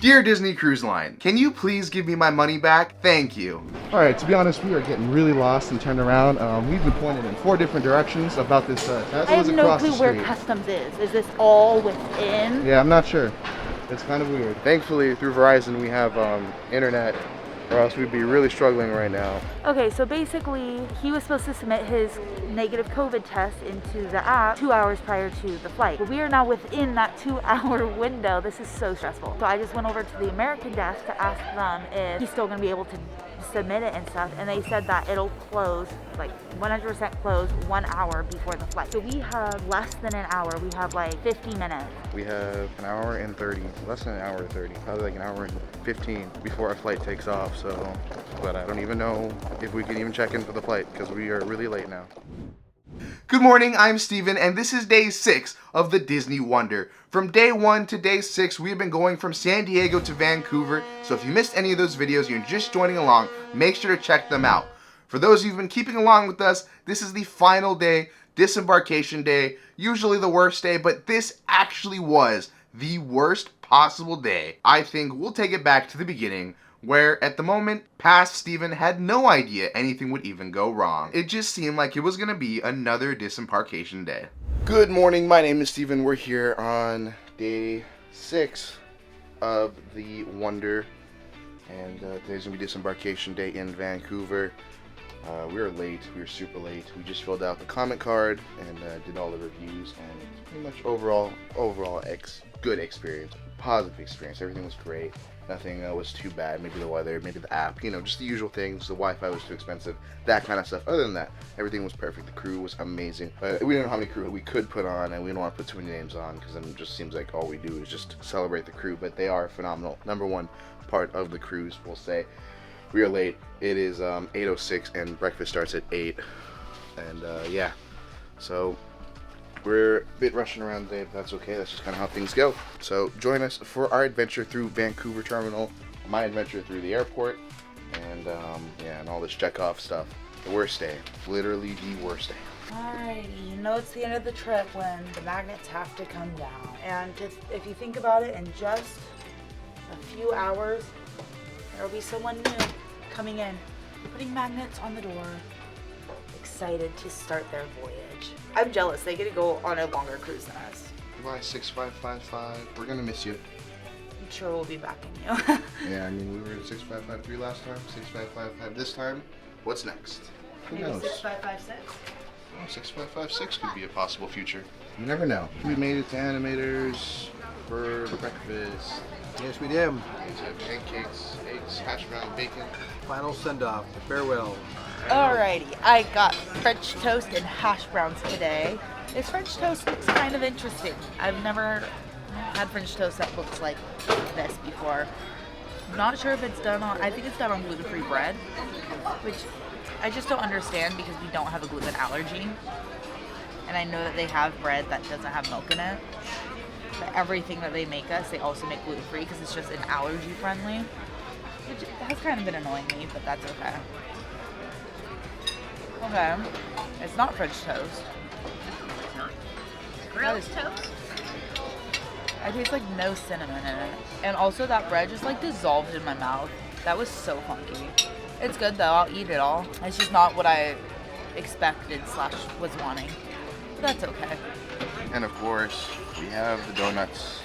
Dear Disney Cruise Line, can you please give me my money back? Thank you. Alright, to be honest, we are getting really lost and turned around. We've been pointed in 4 different directions about this test. I have no clue where customs is. Is this all within? Yeah, I'm not sure. It's kind of weird. Thankfully, through Verizon, we have internet, or else we'd be really struggling right now. Okay, so basically, he was supposed to submit his negative COVID test into the app 2 hours prior to the flight. But we are now within that 2-hour window. This is so stressful. So I just went over to the American desk to ask them if he's still gonna be able to submit it and stuff, and they said that it'll close, like 100% close 1 hour before the flight. So we have less than an hour. We have like 50 minutes. We have an hour and 30, less than an hour and 30, probably like an hour and 15 before our flight takes off. So, but I don't even know if we can even check in for the flight because we are really late now. Good morning, I'm Steven, and this is day 6 of the Disney Wonder. From day 1 to day 6, we have been going from San Diego to Vancouver, so if you missed any of those videos, you're just joining along, make sure to check them out. For those who've been keeping along with us, this is the final day, Disembarkation Day, usually the worst day, but this actually was the worst possible day. I think we'll take it back to the beginning, where at the moment, past Steven had no idea anything would even go wrong. It just seemed like it was gonna be another Disembarkation Day. Good morning, my name is Steven. We're here on day 6 of the Wonder, and today's gonna be Disembarkation Day in Vancouver. We were late, we were super late. We just filled out the comment card and did all the reviews, and it's pretty much overall good experience, positive experience. Everything was great. Nothing was too bad. Maybe the weather, maybe the app, you know, just the usual things. The Wi-Fi was too expensive, that kind of stuff. Other than that, everything was perfect. The crew was amazing. We didn't know how many crew we could put on, and we don't want to put too many names on because then it just seems like all we do is just celebrate the crew. But they are phenomenal. Number one part of the cruise, we'll say. We are late. It is 8:06 and breakfast starts at 8. And yeah, so we're a bit rushing around today, but that's okay. That's just kind of how things go. So join us for our adventure through Vancouver Terminal, my adventure through the airport, and yeah, and all this check-off stuff. The worst day, literally the worst day. Alrighty, you know it's the end of the trip when the magnets have to come down. And just, if you think about it, in just a few hours, there will be someone new coming in, putting magnets on the door, excited to start their voyage. I'm jealous. They get to go on a longer cruise than us. Goodbye, 6555. We're gonna miss you. I'm sure we'll be backing you. Yeah, I mean, we were at 6553 last time, 6555 this time. What's next? Who Maybe knows? 6556? Oh, 6556 could be a possible future. You never know. We made it to Animators for breakfast. Yes, we did. We had pancakes, eggs, hash brown, bacon. Final send-off, farewell. Alrighty, I got French toast and hash browns today. This French toast looks kind of interesting. I've never had French toast that looks like this before. I'm not sure if it's done on, I think it's done on gluten-free bread, which I just don't understand because we don't have a gluten allergy. And I know that they have bread that doesn't have milk in it. But everything that they make us, they also make gluten-free because it's just an allergy-friendly. Which has kind of been annoying me, but that's okay. Okay, it's not French toast. Grilled toast? I taste like no cinnamon in it. And also that bread just like dissolved in my mouth. That was so funky. It's good though, I'll eat it all. It's just not what I expected / was wanting. But that's okay. And of course, we have the donuts.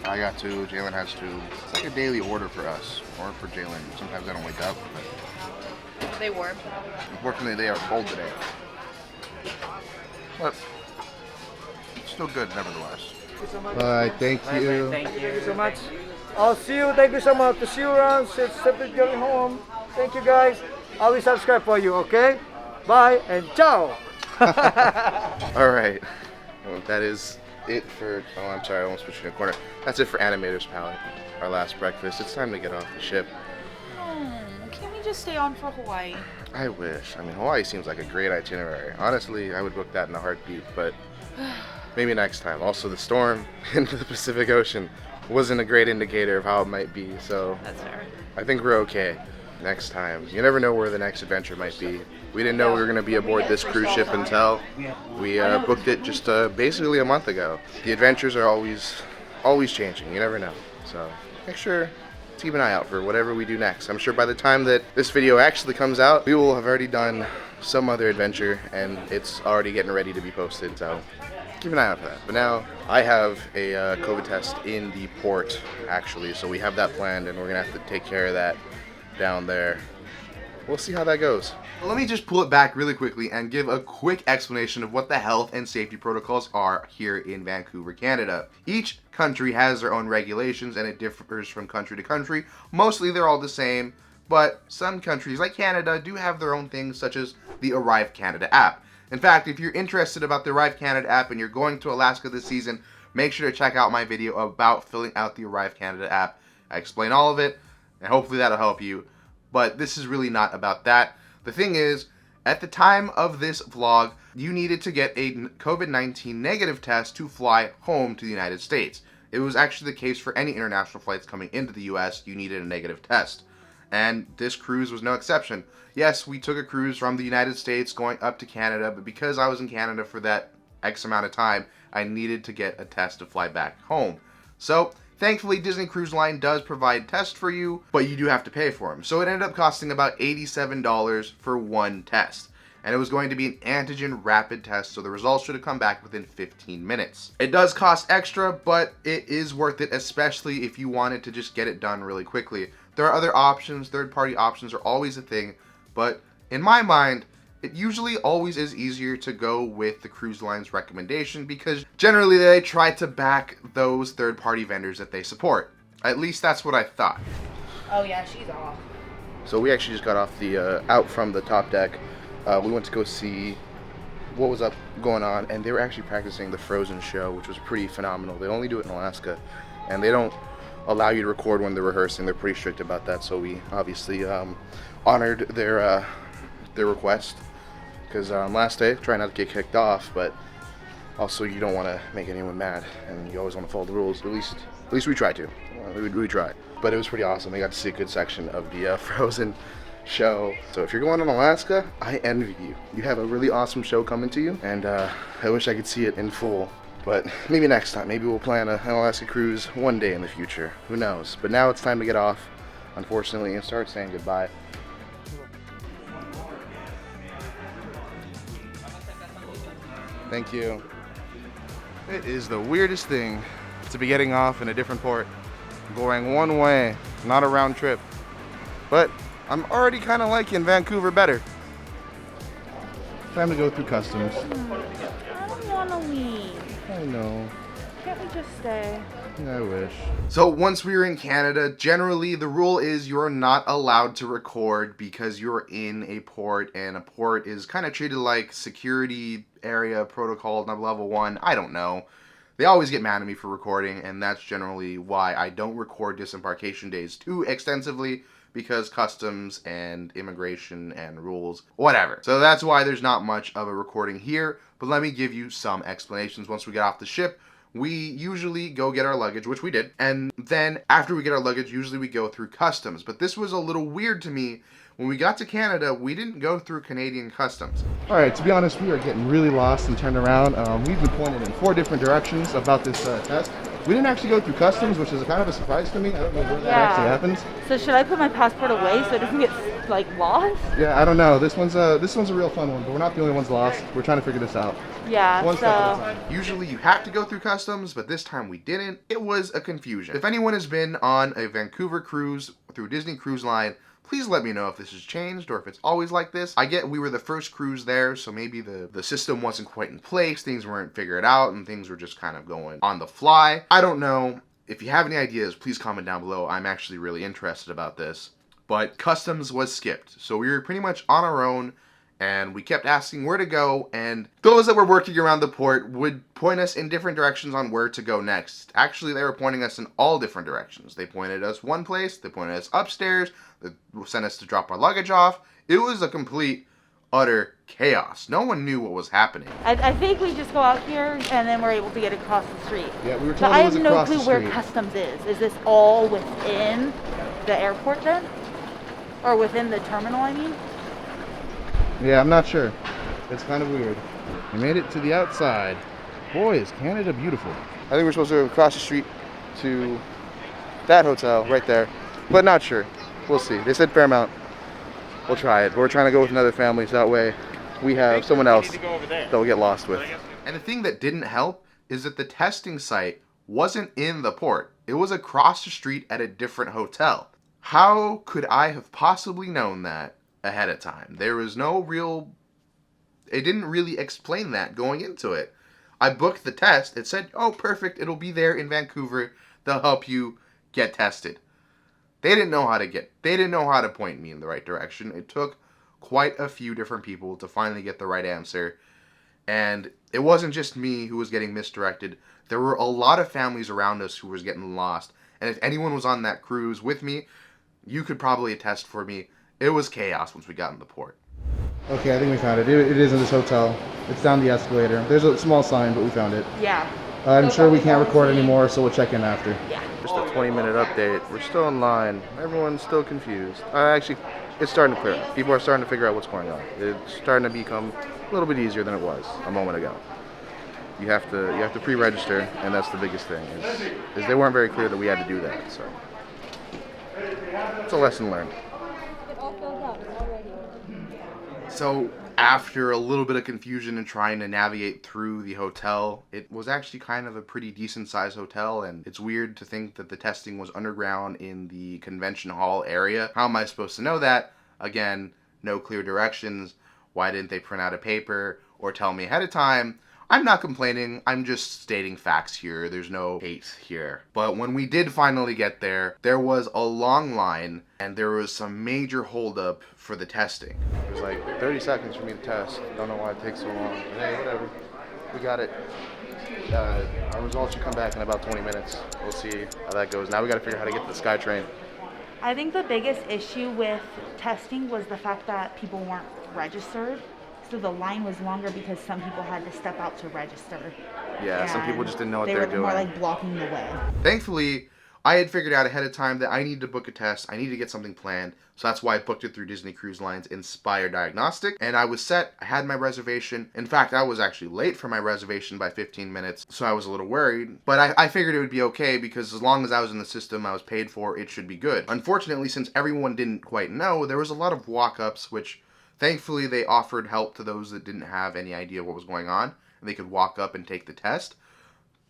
I got 2, Jalen has 2. It's like a daily order for us, or for Jalen. Sometimes I don't wake up, but They warm. unfortunately they are cold today. But still good nevertheless. Bye, thank you. Thank Thank you so much. I'll see you. Thank you so much. To see you around. Safe going home. Thank you guys. I will subscribe for you. Okay. Bye and ciao. All right. Well, that is it for. Oh, I'm sorry. I almost put you in a corner. That's it for Animators Palette. Our last breakfast. It's time to get off the ship. Can we just stay on for Hawaii? I wish. I mean, Hawaii seems like a great itinerary. Honestly, I would book that in a heartbeat, but maybe next time. Also, the storm into the Pacific Ocean wasn't a great indicator of how it might be, so That's fair. I think we're okay next time. You never know where the next adventure might be. We didn't know we were going to be aboard this cruise ship until we booked it just basically a month ago. The adventures are always changing. You never know. So make sure to keep an eye out for whatever we do next. I'm sure by the time that this video actually comes out, we will have already done some other adventure and it's already getting ready to be posted, so keep an eye out for that. But now I have a COVID test in the port actually, so we have that planned and we're gonna have to take care of that down there. We'll see how that goes. Let me just pull it back really quickly and give a quick explanation of what the health and safety protocols are here in Vancouver, Canada. Each country has their own regulations and it differs from country to country. Mostly they're all the same, but some countries like Canada do have their own things, such as the Arrive Canada app. In fact, if you're interested about the Arrive Canada app and you're going to Alaska this season, make sure to check out my video about filling out the Arrive Canada app. I explain all of it and hopefully that'll help you. But this is really not about that. The thing is, at the time of this vlog, you needed to get a COVID-19 negative test to fly home to the United States. It was actually the case for any international flights coming into the US, you needed a negative test. And this cruise was no exception. Yes, we took a cruise from the United States going up to Canada, but because I was in Canada for that X amount of time, I needed to get a test to fly back home. So, thankfully, Disney Cruise Line does provide tests for you, but you do have to pay for them. So it ended up costing about $87 for one test. And it was going to be an antigen rapid test, so the results should have come back within 15 minutes. It does cost extra, but it is worth it, especially if you wanted to just get it done really quickly. There are other options, third-party options are always a thing, but in my mind, it usually always is easier to go with the cruise line's recommendation because generally they try to back those third-party vendors that they support. At least that's what I thought. Oh yeah, she's off. So we actually just got off the out from the top deck. We went to go see what was going on, and they were actually practicing the Frozen show, which was pretty phenomenal. They only do it in Alaska, and they don't allow you to record when they're rehearsing. They're pretty strict about that, so we obviously honored their request. Because last day, try not to get kicked off, but also you don't want to make anyone mad, and you always want to follow the rules. At least we try to. We try. But it was pretty awesome. We got to see a good section of the Frozen show. So if you're going on Alaska, I envy you. You have a really awesome show coming to you, and I wish I could see it in full. But maybe next time. Maybe we'll plan an Alaska cruise one day in the future. Who knows? But now it's time to get off, unfortunately, and start saying goodbye. Thank you. It is the weirdest thing to be getting off in a different port, going one way, not a round trip. But I'm already kind of liking Vancouver better. Time to go through customs. I don't want to leave. I know. Can't we just stay? I wish. So once we were in Canada, generally the rule is you're not allowed to record because you're in a port, and a port is kind of treated like security area protocol level 1. I don't know. They always get mad at me for recording, and that's generally why I don't record disembarkation days too extensively, because customs and immigration and rules, whatever. So that's why there's not much of a recording here, but let me give you some explanations. Once we get off the ship, we usually go get our luggage, which we did, and then after we get our luggage, usually we go through customs. But this was a little weird to me. When we got to Canada, we didn't go through Canadian customs. All right, to be honest, we are getting really lost and turned around. We've been pointed in 4 different directions about this test. We didn't actually go through customs, which is kind of a surprise to me. I don't know where that actually happens. So should I put my passport away so it doesn't get like lost? Yeah, I don't know. This one's a real fun one, but we're not the only ones lost. We're trying to figure this out. Yeah, One step at a time. Usually you have to go through customs, but this time we didn't. It was a confusion. If anyone has been on a Vancouver cruise through Disney Cruise Line, please let me know if this has changed or if it's always like this. I get we were the first cruise there, so maybe the system wasn't quite in place, things weren't figured out, and things were just kind of going on the fly. I don't know. If you have any ideas, please comment down below. I'm actually really interested about this. But customs was skipped, so we were pretty much on our own, and we kept asking where to go, and those that were working around the port would point us in different directions on where to go next. Actually, they were pointing us in all different directions. They pointed us one place, they pointed us upstairs, they sent us to drop our luggage off. It was a complete, utter chaos. No one knew what was happening. I think we just go out here and then we're able to get across the street. Yeah, we were But told I it was have no across the clue where street. customs is. Is this all within the airport then? Or within the terminal, I mean? Yeah, I'm not sure. It's kind of weird. We made it to the outside. Boy, is Canada beautiful. I think we're supposed to go across the street to That hotel right there, but not sure. We'll see. They said Fairmount. We'll try it. We're trying to go with another family, so that way we have someone else that we'll get lost with. And the thing that didn't help is that the testing site wasn't in the port. It was across the street at a different hotel. How could I have possibly known that ahead of time? There was no real... It didn't really explain that going into it. I booked the test. It said, oh, perfect. It'll be there in Vancouver. They'll help you get tested. They didn't know how to point me in the right direction. It took quite a few different people to finally get the right answer. And it wasn't just me who was getting misdirected. There were a lot of families around us who was getting lost. And if anyone was on that cruise with me, you could probably attest for me. It was chaos once we got in the port. Okay, I think we found it. It is in this hotel. It's down the escalator. There's a small sign, but we found it. Yeah. I'm sure we can't record anymore, so we'll check in after. Yeah. Just a 20-minute update. We're still in line. Everyone's still confused. Actually, it's starting to clear up. People are starting to figure out what's going on. It's starting to become a little bit easier than it was a moment ago. You have to pre-register, and that's the biggest thing. Is they weren't very clear that we had to do that. So it's a lesson learned. So after a little bit of confusion and trying to navigate through the hotel, it was actually kind of a pretty decent sized hotel, and it's weird to think that the testing was underground in the convention hall area. How am I supposed to know that? Again, no clear directions. Why didn't they print out a paper or tell me ahead of time? I'm not complaining, I'm just stating facts here. There's no hate here. But when we did finally get there, there was a long line and there was some major holdup for the testing. It was like 30 seconds for me to test. Don't know why it takes so long. But hey, whatever. We got it. Our results should come back in about 20 minutes. We'll see how that goes. Now we gotta figure out how to get to the SkyTrain. I think the biggest issue with testing was the fact that people weren't registered. So the line was longer because some people had to step out to register. Yeah, some people just didn't know what they were doing. They were more like blocking the way. Thankfully, I had figured out ahead of time that I need to book a test. I need to get something planned. So that's why I booked it through Disney Cruise Line's Inspire Diagnostic. And I was set. I had my reservation. In fact, I was actually late for my reservation by 15 minutes. So I was a little worried. But I figured it would be okay because as long as I was in the system I was paid for, it should be good. Unfortunately, since everyone didn't quite know, there was a lot of walk-ups, which thankfully they offered help to those that didn't have any idea what was going on. And they could walk up and take the test.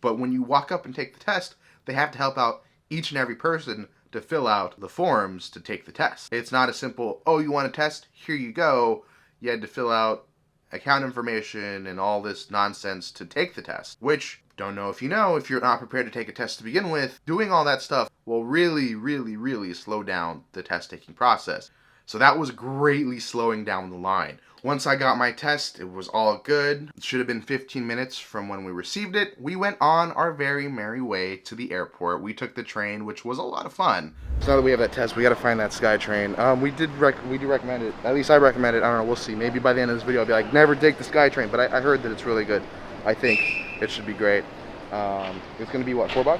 But when you walk up and take the test, they have to help out each and every person to fill out the forms to take the test. It's not a simple, oh, you want a test? Here you go. You had to fill out account information and all this nonsense to take the test, which, don't know if you're not prepared to take a test to begin with, doing all that stuff will really, really, really slow down the test-taking process. So that was greatly slowing down the line. Once I got my test, it was all good. It should have been 15 minutes from when we received it. We went on our very merry way to the airport. We took the train, which was a lot of fun. So now that we have that test, we gotta find that SkyTrain. We do recommend it. At least I recommend it. I don't know, we'll see. Maybe by the end of this video I'll be like, never take the SkyTrain. But I heard that it's really good. I think it should be great. It's gonna be what, $4?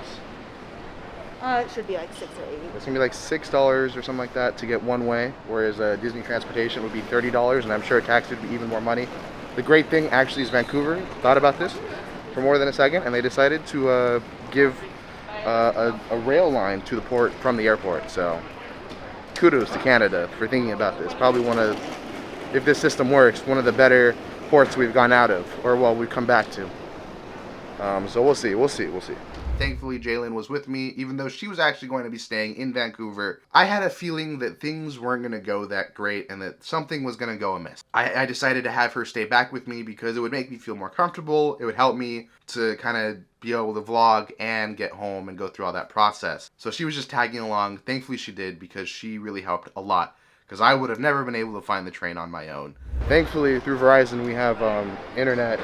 It should be like $6 or $8. It's gonna be like $6 or something like that to get one way, whereas Disney transportation would be $30, and I'm sure tax would be even more money. The great thing actually is Vancouver thought about this for more than a second, and they decided to give a rail line to the port from the airport. So kudos to Canada for thinking about this. Probably one of, if this system works, one of the better ports we've gone out of, or well, we've come back to. So we'll see. Thankfully, Jalen was with me, even though she was actually going to be staying in Vancouver. I had a feeling that things weren't going to go that great and that something was going to go amiss. I decided to have her stay back with me because it would make me feel more comfortable. It would help me to kind of be able to vlog and get home and go through all that process. So she was just tagging along. Thankfully, she did because she really helped a lot because I would have never been able to find the train on my own. Thankfully, through Verizon, we have internet,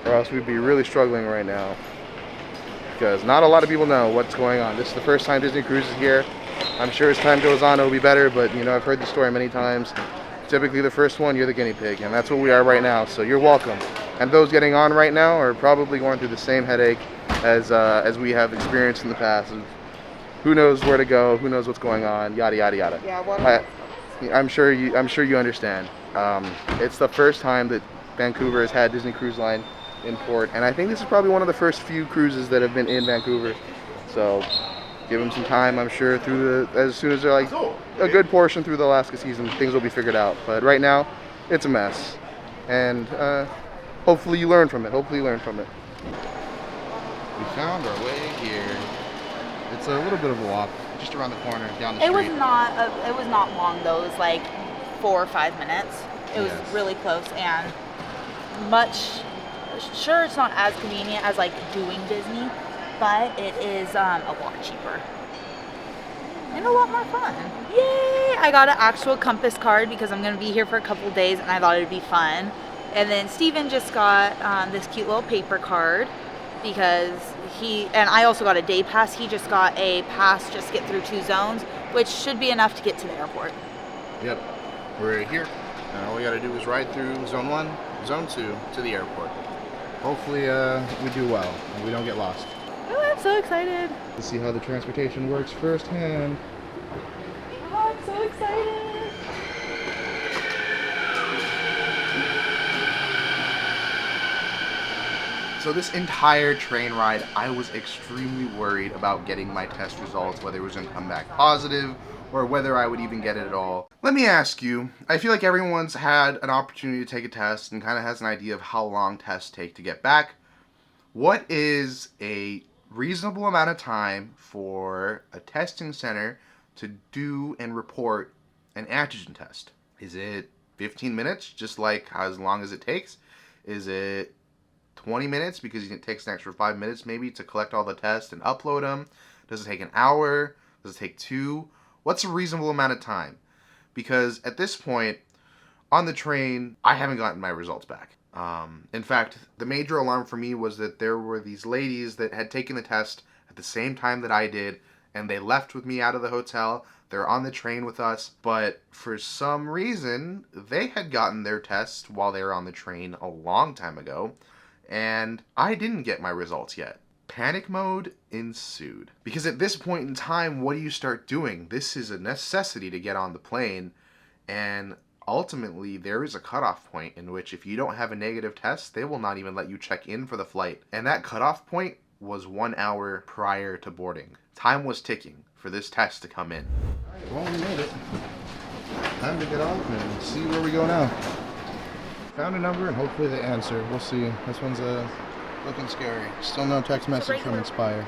or else we'd be really struggling right now. Because not a lot of people know what's going on. This is the first time Disney Cruise is here. I'm sure as time goes on it'll be better, but you know, I've heard the story many times. Typically the first one, you're the guinea pig, and that's what we are right now, so you're welcome. And those getting on right now are probably going through the same headache as we have experienced in the past. Who knows where to go, who knows what's going on, yada yada yada. Yeah, I'm sure you understand. It's the first time that Vancouver has had Disney Cruise Line in port, and I think this is probably one of the first few cruises that have been in Vancouver. So Give them some time. I'm sure as soon as they're like a good portion through the Alaska season, things will be figured out. But right now, it's a mess, and hopefully you learn from it. We found our way here. It's a little bit of a walk, just around the corner, down the street. It was not long though. It was like 4 or 5 minutes. It was really close and sure it's not as convenient as like doing Disney, but it is a lot cheaper and a lot more fun. Yay! I got an actual compass card because I'm gonna be here for a couple days and I thought it'd be fun. And then Steven just got this cute little paper card because I also got a day pass. He just got a pass just to get through 2 zones, which should be enough to get to the airport. Yep, we're here. All we gotta do is ride through zone 1, zone 2 to the airport. Hopefully we do well and we don't get lost. Oh, I'm so excited. To see how the transportation works firsthand. Oh, I'm so excited. So this entire train ride, I was extremely worried about getting my test results, whether it was going to come back positive or whether I would even get it at all. Let me ask you, I feel like everyone's had an opportunity to take a test and kind of has an idea of how long tests take to get back. What is a reasonable amount of time for a testing center to do and report an antigen test? Is it 15 minutes, just like as long as it takes? Is it 20 minutes because it takes an extra 5 minutes maybe to collect all the tests and upload them? Does it take an hour? Does it take 2? What's a reasonable amount of time? Because at this point on the train, I haven't gotten my results back. In fact, the major alarm for me was that there were these ladies that had taken the test at the same time that I did, and they left with me out of the hotel. They're on the train with us, but for some reason, they had gotten their tests while they were on the train a long time ago, and I didn't get my results yet. Panic mode ensued. Because at this point in time, what do you start doing? This is a necessity to get on the plane, and ultimately there is a cutoff point in which if you don't have a negative test, they will not even let you check in for the flight. And that cutoff point was 1 hour prior to boarding. Time was ticking for this test to come in. Well, we made it. Time to get off and see where we go now. Found a number and hopefully they answer. We'll see. This one's looking scary. Still no text message from Inspire.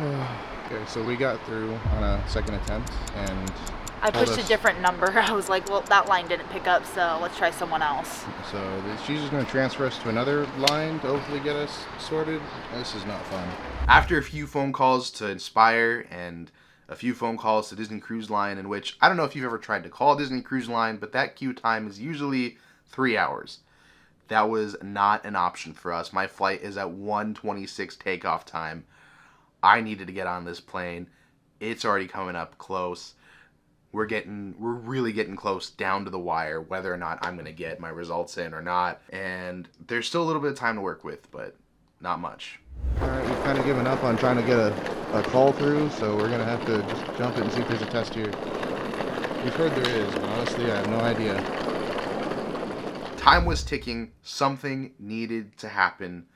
Okay, so we got through on a second attempt and I pushed a different number. I was like, well, that line didn't pick up, so let's try someone else. So she's just going to transfer us to another line to hopefully get us sorted. This is not fun. After a few phone calls to Inspire and a few phone calls to Disney Cruise Line, in which I don't know if you've ever tried to call Disney Cruise Line, but that queue time is usually 3 hours. That was not an option for us. My flight is at 1:26 takeoff time. I needed to get on this plane. It's already coming up close. We're really getting close down to the wire, whether or not I'm going to get my results in or not. And there's still a little bit of time to work with, but not much. All right, we've kind of given up on trying to get a call through, so we're going to have to just jump it and see if there's a test here. We've heard there is, but honestly, I have no idea. Time was ticking. Something needed to happen.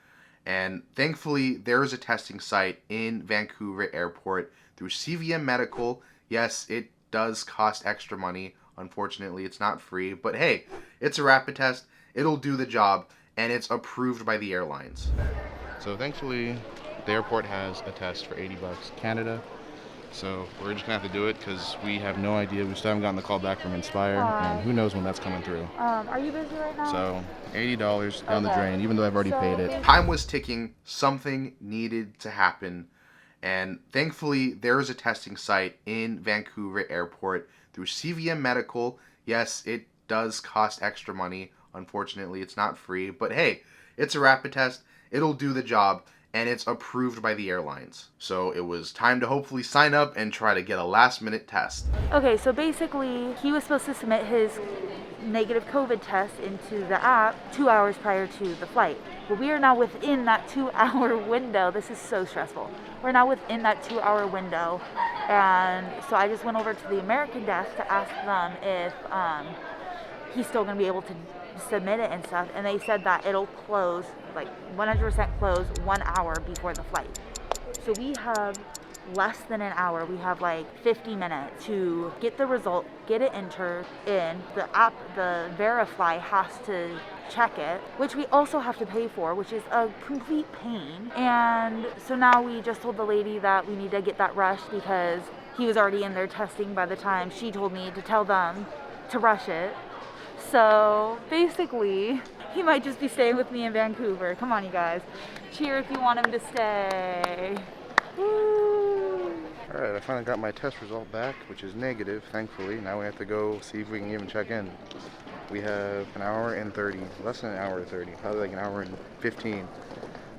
And thankfully, there is a testing site in Vancouver Airport through CVM Medical. Yes, it does cost extra money. Unfortunately, it's not free. But hey, it's a rapid test. It'll do the job. And it's approved by the airlines. So thankfully, the airport has a test for $80 Canada. So we're just going to have to do it because we have no idea. We still haven't gotten the call back from Inspire. And who knows when that's coming through. Are you busy right now? So $80 down the drain, even though I've already paid it. Time was ticking. Something needed to happen. And thankfully, there is a testing site in Vancouver Airport through CVM Medical. Yes, it does cost extra money. Unfortunately, it's not free. But hey, it's a rapid test. It'll do the job. And it's approved by the airlines. So it was time to hopefully sign up and try to get a last-minute test. Okay, so basically, he was supposed to submit his negative COVID test into the app 2 hours prior to the flight. But we are now within that 2 hour window. This is so stressful. We're now within that 2 hour window. And so I just went over to the American desk to ask them if he's still going to be able to submit it and stuff. And they said that it'll close, like 100% close 1 hour before the flight. So we have less than an hour. We have like 50 minutes to get the result, get it entered in. The app, the Verify, has to check it, which we also have to pay for, which is a complete pain. And so now we just told the lady that we need to get that rushed because he was already in there testing by the time she told me to tell them to rush it. So basically, he might just be staying with me in Vancouver. Come on, you guys. Cheer if you want him to stay. Woo! Alright, I finally got my test result back, which is negative, thankfully. Now we have to go see if we can even check in. We have an hour and 30, less than an hour and 30, probably like an hour and 15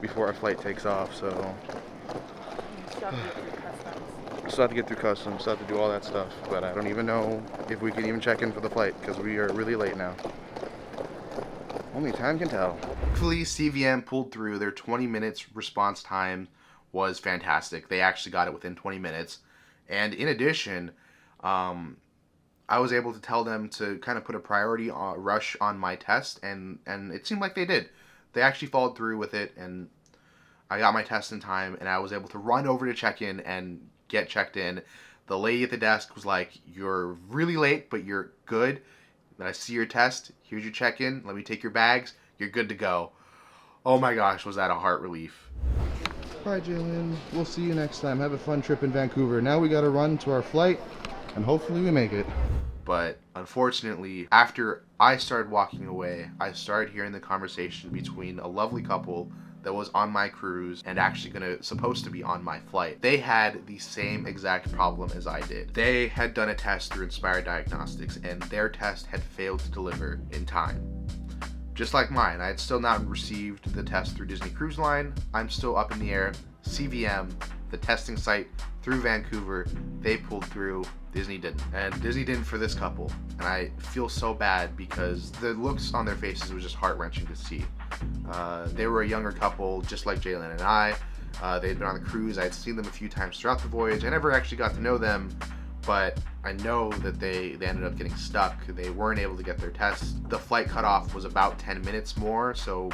before our flight takes off, so still have to get through customs, still have to do all that stuff, but I don't even know if we can even check in for the flight because we are really late now. Only time can tell. Thankfully, CVM pulled through. Their 20 minutes response time was fantastic. They actually got it within 20 minutes. And in addition, I was able to tell them to kind of put a priority rush on my test, and it seemed like they did. They actually followed through with it, and I got my test in time, and I was able to run over to check in and get checked in. The lady at the desk was like, "You're really late, but you're good. I see your test. Here's your check-in. Let me take your bags. You're good to go." Oh my gosh, was that a heart relief. Bye, Jalen. We'll see you next time. Have a fun trip in Vancouver. Now we got to run to our flight, and hopefully we make it. But unfortunately, after I started walking away, I started hearing the conversation between a lovely couple that was on my cruise and actually supposed to be on my flight. They had the same exact problem as I did. They had done a test through Inspire Diagnostics, and their test had failed to deliver in time. Just like mine, I had still not received the test through Disney Cruise Line. I'm still up in the air. CVM, the testing site through Vancouver, they pulled through. Disney didn't. And Disney didn't for this couple. And I feel so bad because the looks on their faces was just heart-wrenching to see. They were a younger couple, just like Jalen and I. They'd been on the cruise. I had seen them a few times throughout the voyage. I never actually got to know them, but I know that they ended up getting stuck. They weren't able to get their tests. The flight cutoff was about 10 minutes more, so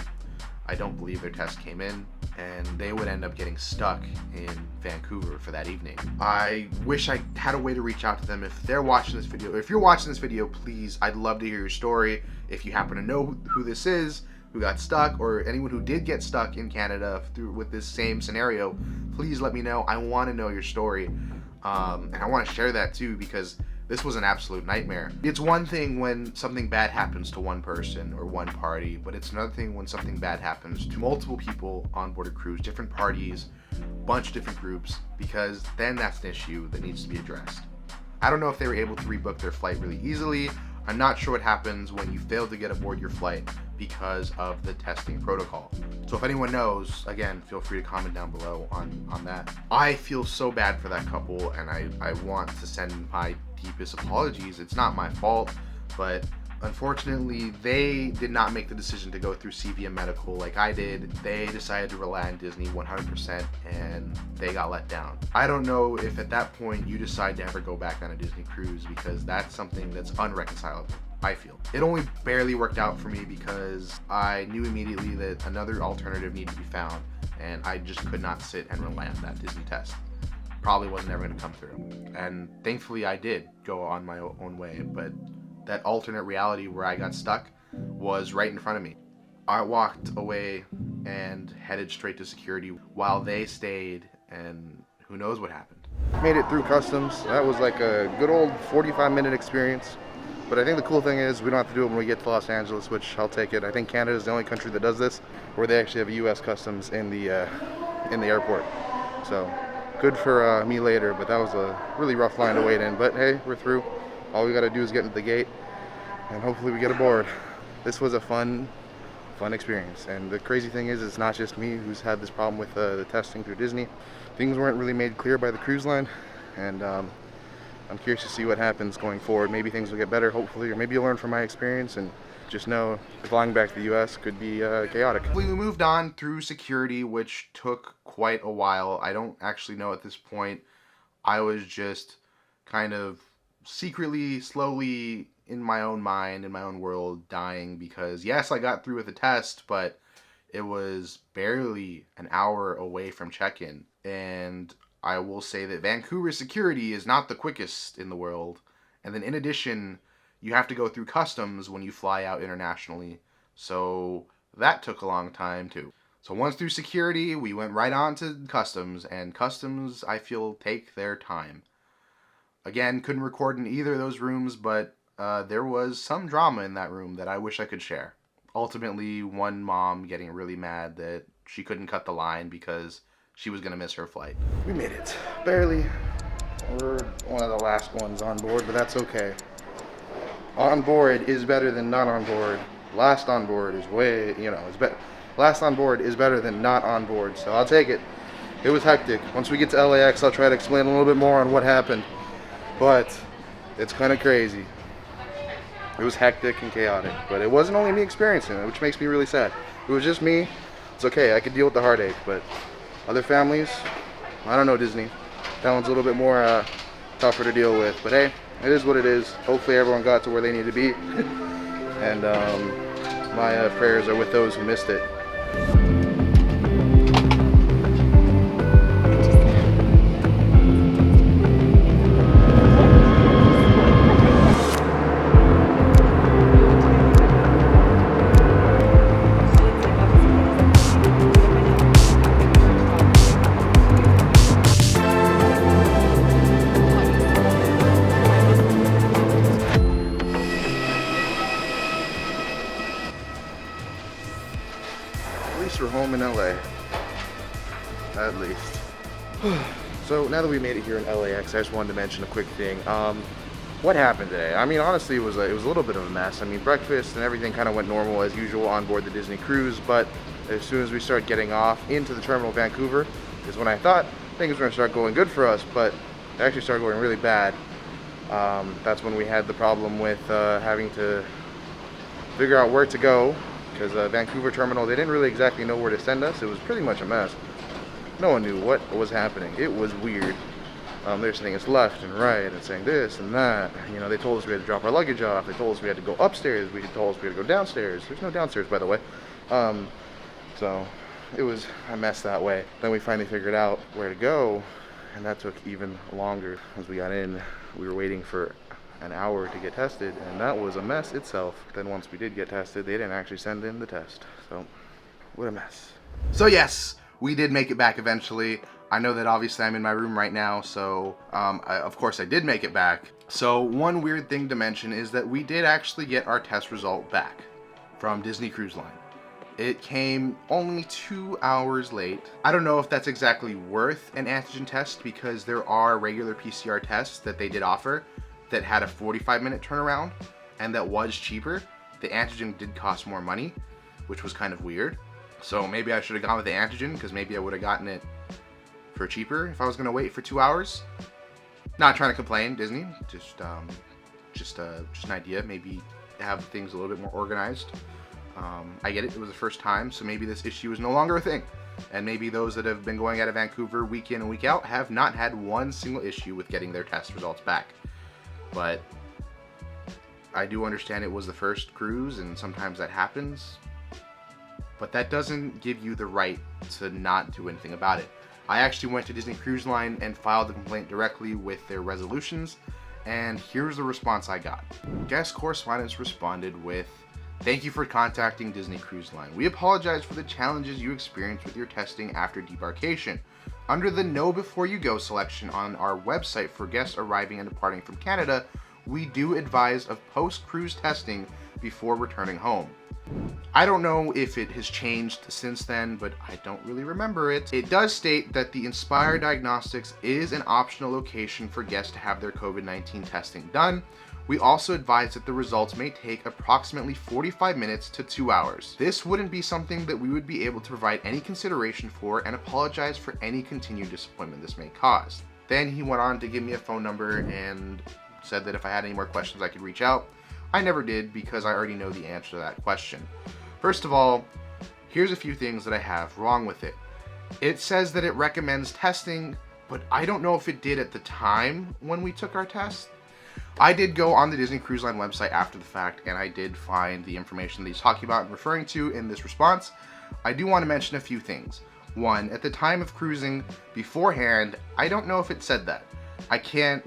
I don't believe their test came in, and they would end up getting stuck in Vancouver for that evening. I wish I had a way to reach out to them. If they're watching this video, or if you're watching this video, please, I'd love to hear your story. If you happen to know who this is, who got stuck, or anyone who did get stuck in Canada with this same scenario, please let me know. I want to know your story, and I want to share that too, because this was an absolute nightmare. It's one thing when something bad happens to one person or one party, but it's another thing when something bad happens to multiple people on board a cruise, different parties, bunch of different groups, because then that's an issue that needs to be addressed. I don't know if they were able to rebook their flight really easily. I'm not sure what happens when you fail to get aboard your flight because of the testing protocol. So if anyone knows, again, feel free to comment down below on that. I feel so bad for that couple, and I want to send my deepest apologies. It's not my fault, but unfortunately, they did not make the decision to go through CVM Medical like I did. They decided to rely on Disney 100%, and they got let down. I don't know if at that point you decide to ever go back on a Disney cruise, because that's something that's unreconcilable, I feel. It only barely worked out for me because I knew immediately that another alternative needed to be found, and I just could not sit and rely on that Disney test. Probably wasn't ever going to come through. And thankfully I did go on my own way, but that alternate reality where I got stuck was right in front of me. I walked away and headed straight to security while they stayed, and who knows what happened. Made it through customs. That was like a good old 45-minute experience. But I think the cool thing is we don't have to do it when we get to Los Angeles, which I'll take it. I think Canada is the only country that does this, where they actually have a U.S. customs in the airport. So good for me later, but that was a really rough line to wait in. But hey, we're through. All we got to do is get into the gate, and hopefully we get aboard. This was a fun experience. And the crazy thing is, it's not just me who's had this problem with the testing through Disney. Things weren't really made clear by the cruise line, and I'm curious to see what happens going forward. Maybe things will get better, hopefully, or maybe you'll learn from my experience and just know flying back to the U.S. could be chaotic. We moved on through security, which took quite a while. I don't actually know at this point. I was just kind of secretly, slowly, in my own mind, in my own world, dying because, yes, I got through with the test, but, It was barely an hour away from check-in, and I will say that Vancouver security is not the quickest in the world. And then in addition, you have to go through customs when you fly out internationally. So that took a long time too. So once through security, we went right on to customs, and customs, I feel, take their time. Again, couldn't record in either of those rooms, but there was some drama in that room that I wish I could share. Ultimately, one mom getting really mad that she couldn't cut the line because she was going to miss her flight. We made it. Barely. We're one of the last ones on board, but that's okay. On board is better than not on board. Last on board is way, it's better. Last on board is better than not on board, so I'll take it. It was hectic. Once we get to LAX, I'll try to explain a little bit more on what happened. But it's kind of crazy. It was hectic and chaotic, but it wasn't only me experiencing it, which makes me really sad. It was just me. It's okay, I could deal with the heartache, but other families, I don't know, Disney. That one's a little bit more tougher to deal with, but hey, it is what it is. Hopefully everyone got to where they need to be, and my prayers are with those who missed it. We're home in LA, at least. So now that we made it here in LAX, I just wanted to mention a quick thing. What happened today? I mean, honestly, it was a little bit of a mess. I mean, breakfast and everything kind of went normal as usual on board the Disney cruise, but as soon as we started getting off into the terminal Vancouver is when I thought things were going to start going good for us, but they actually started going really bad. That's when we had the problem with having to figure out where to go, because Vancouver Terminal, they didn't really exactly know where to send us. It was pretty much a mess. No one knew what was happening. It was weird. They're saying it's left and right and saying this and that. They told us we had to drop our luggage off. They told us we had to go upstairs. They told us we had to go downstairs. There's no downstairs, by the way. So it was a mess that way. Then we finally figured out where to go, and that took even longer. As we got in, we were waiting for an hour to get tested, and that was a mess itself. Then once we did get tested, they didn't actually send in the test. So what a mess. So yes, we did make it back eventually. I know that obviously I'm in my room right now, so of course I did make it back. So one weird thing to mention is that we did actually get our test result back from Disney Cruise Line. It came only 2 hours late. I don't know if that's exactly worth an antigen test, because there are regular PCR tests that they did offer that had a 45-minute turnaround, and that was cheaper. The antigen did cost more money, which was kind of weird. So maybe I should have gone with the antigen, because maybe I would have gotten it for cheaper if I was going to wait for 2 hours. Not trying to complain, Disney. Just an idea. Maybe have things a little bit more organized. I get it. It was the first time, so maybe this issue is no longer a thing. And maybe those that have been going out of Vancouver week in and week out have not had one single issue with getting their test results back. But I do understand it was the first cruise, and sometimes that happens. But that doesn't give you the right to not do anything about it. I actually went to Disney Cruise Line and filed the complaint directly with their resolutions, and here's the response I got. Guest correspondence responded with, "Thank you for contacting Disney Cruise Line. We apologize for the challenges you experienced with your testing after debarkation. Under the Know Before You Go selection on our website for guests arriving and departing from Canada, we do advise of post-cruise testing before returning home." I don't know if it has changed since then, but I don't really remember it. It does state that the Inspire Diagnostics is an optional location for guests to have their COVID-19 testing done. We also advise that the results may take approximately 45 minutes to 2 hours. This wouldn't be something that we would be able to provide any consideration for, and apologize for any continued disappointment this may cause. Then he went on to give me a phone number and said that if I had any more questions I could reach out. I never did, because I already know the answer to that question. First of all, here's a few things that I have wrong with it. It says that it recommends testing, but I don't know if it did at the time when we took our test. I did go on the Disney Cruise Line website after the fact, and I did find the information that he's talking about and referring to in this response. I do want to mention a few things. One, at the time of cruising beforehand, I don't know if it said that. I can't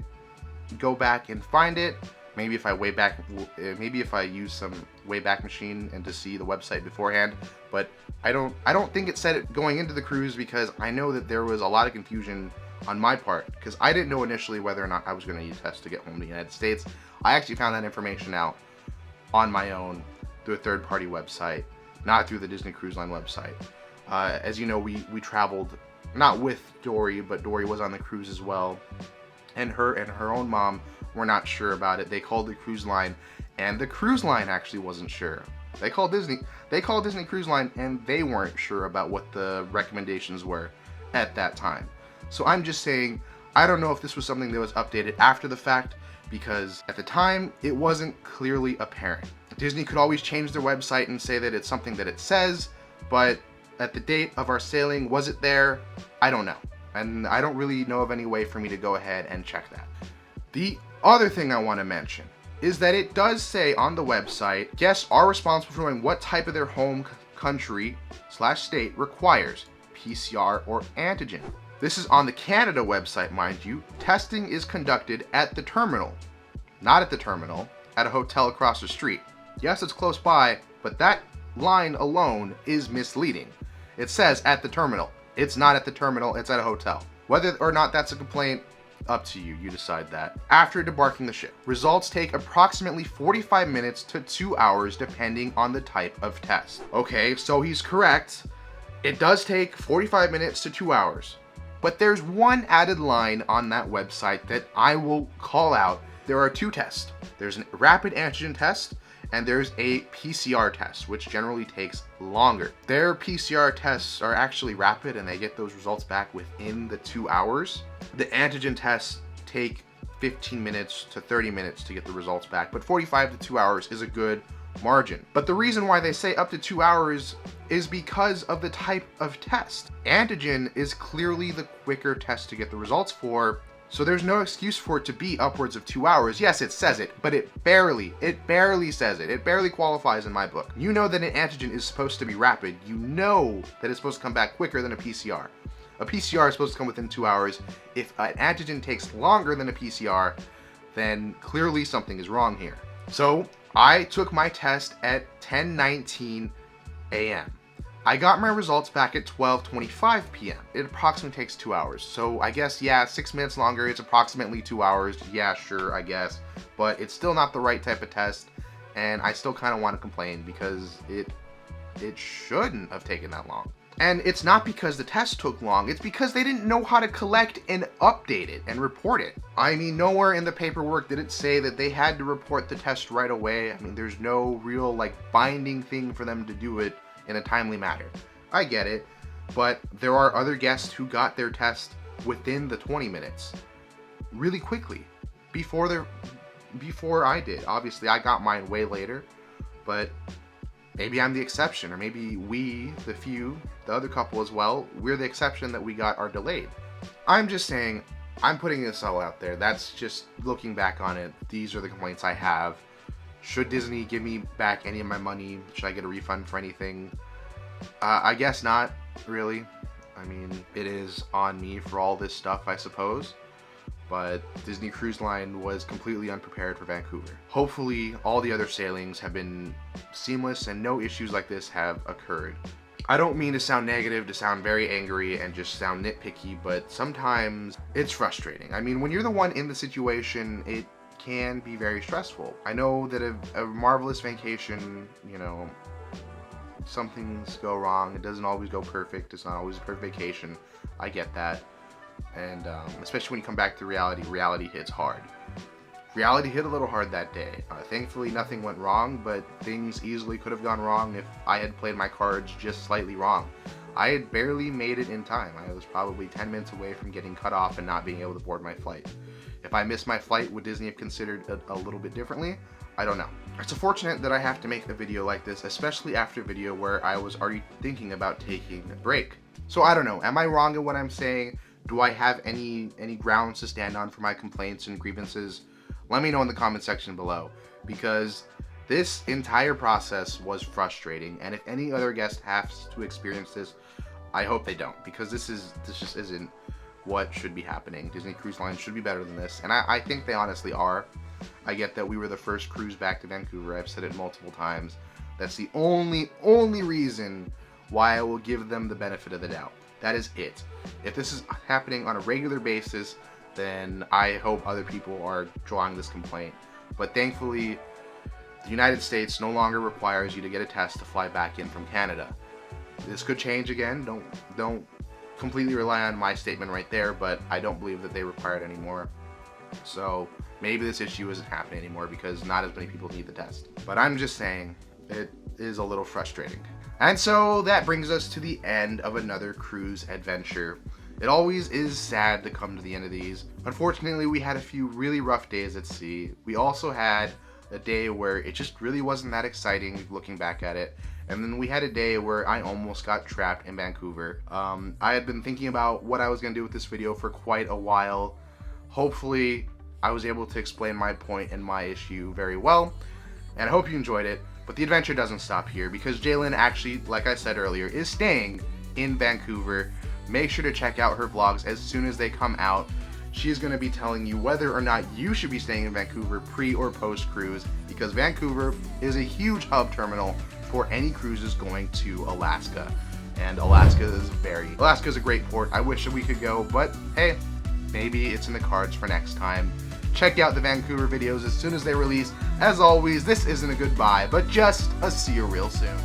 go back and find it. Maybe if I use some Wayback Machine and to see the website beforehand, but I don't think it said it going into the cruise, because I know that there was a lot of confusion on my part, because I didn't know initially whether or not I was going to need tests to get home to the United States. I actually found that information out on my own through a third-party website, not through the Disney Cruise Line website. As you know, we traveled not with Dory, but Dory was on the cruise as well, and her own mom were not sure about it. They called the cruise line, and the cruise line actually wasn't sure. They called Disney Cruise Line, and they weren't sure about what the recommendations were at that time. So I'm just saying, I don't know if this was something that was updated after the fact, because at the time it wasn't clearly apparent. Disney could always change their website and say that it's something that it says, but at the date of our sailing, was it there? I don't know. And I don't really know of any way for me to go ahead and check that. The other thing I want to mention is that it does say on the website, guests are responsible for knowing what type of their home country/state requires PCR or antigen. This is on the Canada website, mind you. Testing is conducted at the terminal. Not at the terminal, at a hotel across the street. Yes, it's close by, but that line alone is misleading. It says at the terminal. It's not at the terminal, it's at a hotel. Whether or not that's a complaint, up to you, you decide that. After debarking the ship, results take approximately 45 minutes to 2 hours depending on the type of test. Okay, so he's correct. It does take 45 minutes to 2 hours. But there's one added line on that website that I will call out. There are two tests. There's a rapid antigen test, and there's a PCR test, which generally takes longer. Their PCR tests are actually rapid, and they get those results back within the 2 hours. The antigen tests take 15 minutes to 30 minutes to get the results back, but 45 to 2 hours is a good margin. But the reason why they say up to 2 hours is because of the type of test. Antigen is clearly the quicker test to get the results for, so there's no excuse for it to be upwards of 2 hours. Yes, it says it, but it barely says it. It barely qualifies in my book. You know that an antigen is supposed to be rapid. You know that it's supposed to come back quicker than a PCR. A PCR is supposed to come within 2 hours. If an antigen takes longer than a PCR, then clearly something is wrong here. So I took my test at 10:19 a.m. I got my results back at 12:25 p.m. It approximately takes 2 hours. So I guess, yeah, 6 minutes longer. It's approximately 2 hours. Yeah, sure, I guess. But it's still not the right type of test. And I still kind of want to complain because it shouldn't have taken that long. And it's not because the test took long. It's because they didn't know how to collect and update it and report it. I mean, nowhere in the paperwork did it say that they had to report the test right away. I mean, there's no real, binding thing for them to do it in a timely manner. I get it, but there are other guests who got their test within the 20 minutes really quickly before I did. Obviously, I got mine way later, but maybe I'm the exception, or maybe we, the other couple as well, we're the exception that we got our delayed. I'm just saying, I'm putting this all out there. That's just looking back on it. These are the complaints I have. Should Disney give me back any of my money? Should I get a refund for anything? I guess not, really. I mean, it is on me for all this stuff, I suppose. But Disney Cruise Line was completely unprepared for Vancouver. Hopefully, all the other sailings have been seamless and no issues like this have occurred. I don't mean to sound negative, to sound very angry and just sound nitpicky, but sometimes it's frustrating. I mean, when you're the one in the situation, it can be very stressful. I know that a marvelous vacation, some things go wrong. It doesn't always go perfect. It's not always a perfect vacation. I get that. And especially when you come back to reality hits hard. Reality hit a little hard that day. Thankfully, nothing went wrong, but things easily could have gone wrong if I had played my cards just slightly wrong. I had barely made it in time. I was probably 10 minutes away from getting cut off and not being able to board my flight. If I missed my flight, would Disney have considered it a little bit differently? I don't know. It's fortunate that I have to make a video like this, especially after a video where I was already thinking about taking a break. So I don't know. Am I wrong in what I'm saying? Do I have any grounds to stand on for my complaints and grievances? Let me know in the comment section below, because This entire process was frustrating, and if any other guest has to experience this, I hope they don't, because this just isn't what should be happening. Disney Cruise Lines should be better than this, and I think they honestly are. I get that we were the first cruise back to Vancouver. I've said it multiple times. That's the only reason why I will give them the benefit of the doubt. That is it. If this is happening on a regular basis, then I hope other people are drawing this complaint. But thankfully, the United States no longer requires you to get a test to fly back in from Canada. This could change again. Don't completely rely on my statement right there, but I don't believe that they require it anymore. So maybe this issue isn't happening anymore because not as many people need the test. But I'm just saying, it is a little frustrating. And so that brings us to the end of another cruise adventure. It always is sad to come to the end of these. Unfortunately, we had a few really rough days at sea. We also had a day where it just really wasn't that exciting looking back at it. And then we had a day where I almost got trapped in Vancouver. I had been thinking about what I was going to do with this video for quite a while. Hopefully, I was able to explain my point and my issue very well. And I hope you enjoyed it. But the adventure doesn't stop here because Jalen actually, like I said earlier, is staying in Vancouver. Make sure to check out her vlogs as soon as they come out. She's going to be telling you whether or not you should be staying in Vancouver pre or post cruise, because Vancouver is a huge hub terminal for any cruises going to Alaska. And Alaska is a great port. I wish that we could go, but hey, maybe it's in the cards for next time. Check out the Vancouver videos as soon as they release. As always, this isn't a goodbye, but just a see you real soon.